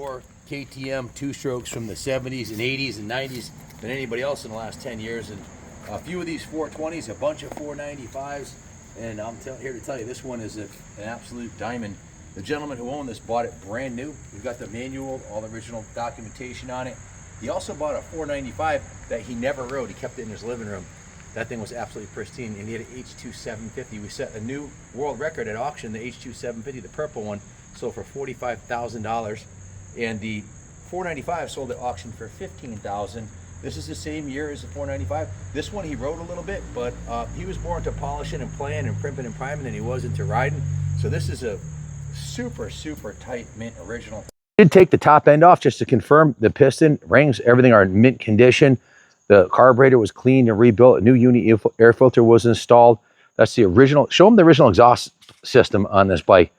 more KTM two-strokes from the 70s and 80s and 90s than anybody else in the last 10 years. And a few of these 420s, a bunch of 495s, and I'm here to tell you this one is an absolute diamond. The gentleman who owned this bought it brand new. We've got the manual, all the original documentation on it. He also bought a 495 that he never rode. He kept it in his living room. That thing was absolutely pristine, and he had an H2 750. We set a new world record at auction. The H2 750, the purple one, sold for $45,000, and the 495 sold at auction for $15,000. This is the same year as the 495. This one he rode a little bit, but he was more into polishing and playing and primping and priming than he was into riding. So this is a super, super tight mint original. Did take the top end off just to confirm the piston, rings, everything are in mint condition. The carburetor was cleaned and rebuilt. A new uni air filter was installed. That's the original. Show them the original exhaust system on this bike.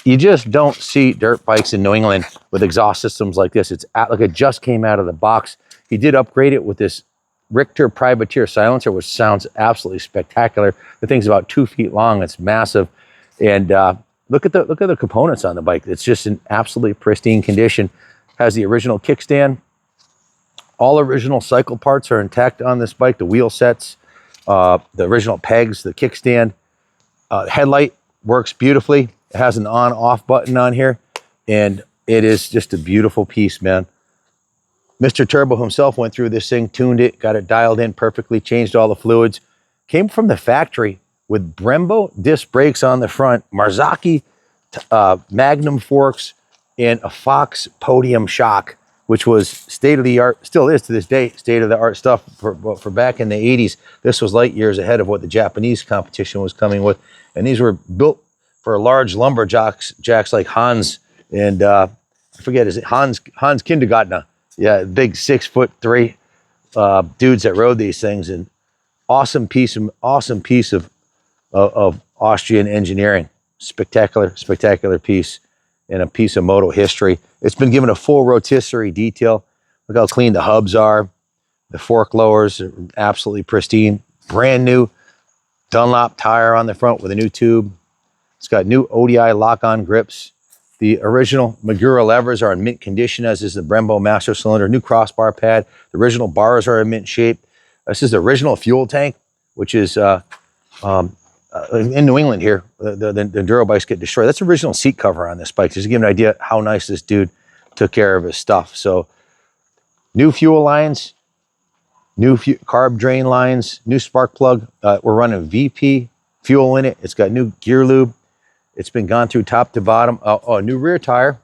You just don't see dirt bikes in New England with exhaust systems like this. It's like it just came out of the box. He did upgrade it with this Richter Privateer silencer, which sounds absolutely spectacular. The thing's about 2 feet long. It's massive. And look at the components on the bike. It's just in absolutely pristine condition. Has the original kickstand. All original cycle parts are intact on this bike. The wheel sets, the original pegs, the kickstand. Headlight works beautifully. It has an on-off button on here, and it is just a beautiful piece, man. Mr. Turbo himself went through this thing, tuned it, got it dialed in perfectly, changed all the fluids. Came from the factory with Brembo disc brakes on the front, Marzocchi Magnum forks, and a Fox podium shock, which was state-of-the-art, still is to this day, state-of-the-art stuff for back in the 80s. This was light years ahead of what the Japanese competition was coming with. And these were built for large lumberjacks like Hans and I forget, is it Hans Kindergartner? Yeah, big 6'3" dudes that rode these things. And awesome piece of Austrian engineering. Spectacular piece. And a piece of moto history. It's been given a full rotisserie detail. Look how clean the hubs are. The fork lowers are absolutely pristine. Brand new Dunlop tire on the front with a new tube. It's got new ODI lock-on grips. The original Magura levers are in mint condition, as is the Brembo master cylinder. New crossbar pad. The original bars are in mint shape. This is the original fuel tank, which is in New England here, the enduro bikes get destroyed. That's the original seat cover on this bike, just to give you an idea how nice this dude took care of his stuff. So new fuel lines, new carb drain lines, new spark plug. We're running VP fuel in it. It's got new gear lube. It's been gone through top to bottom. A new rear tire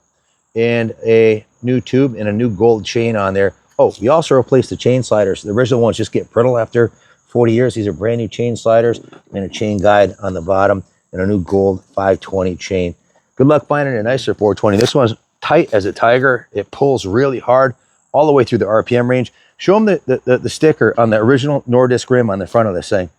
and a new tube and a new gold chain on there. Oh, we also replaced the chain sliders. The original ones just get brittle after 40 years. These are brand new chain sliders and a chain guide on the bottom and a new gold 520 chain. Good luck finding a nicer 420. This one's tight as a tiger. It pulls really hard all the way through the RPM range. Show them the sticker on the original Nordisk rim on the front of this thing.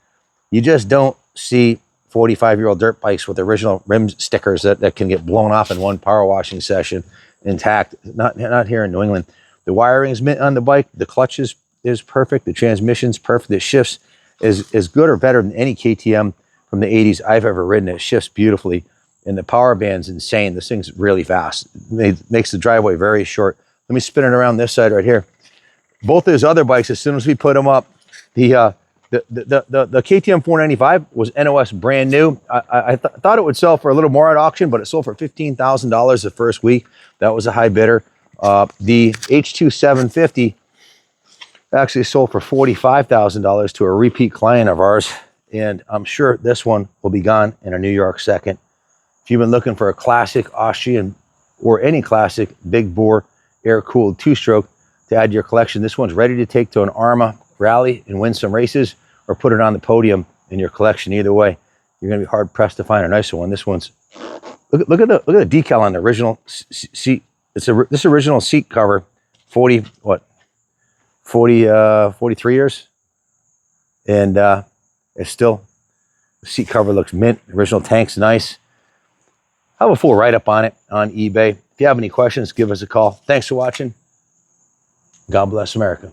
You just don't see 45-year-old dirt bikes with original rim stickers that can get blown off in one power washing session intact. Not here in New England. The wiring is mint on the bike. The clutch is perfect. The transmission's perfect. It shifts as good or better than any KTM from the 80s I've ever ridden. It shifts beautifully, and the power band's insane. This thing's really fast. It makes the driveway very short. Let me spin it around this side right here. Both those other bikes, as soon as we put them up, the KTM 495 was NOS brand new. I thought it would sell for a little more at auction, but it sold for $15,000 the first week. That was a high bidder. The H2 750 actually sold for $45,000 to a repeat client of ours, and I'm sure this one will be gone in a New York second. If you've been looking for a classic Austrian or any classic big bore air-cooled two-stroke to add to your collection, this one's ready to take to an ARMA rally and win some races, or put it on the podium in your collection. Either way, you're going to be hard-pressed to find a nicer one. This one's, look at the decal on the original seat. This original seat cover, 43 years, and it's still, the seat cover looks mint. The original tank's nice. I have a full write-up on it on eBay. If you have any questions, give us a call. Thanks for watching. God bless America.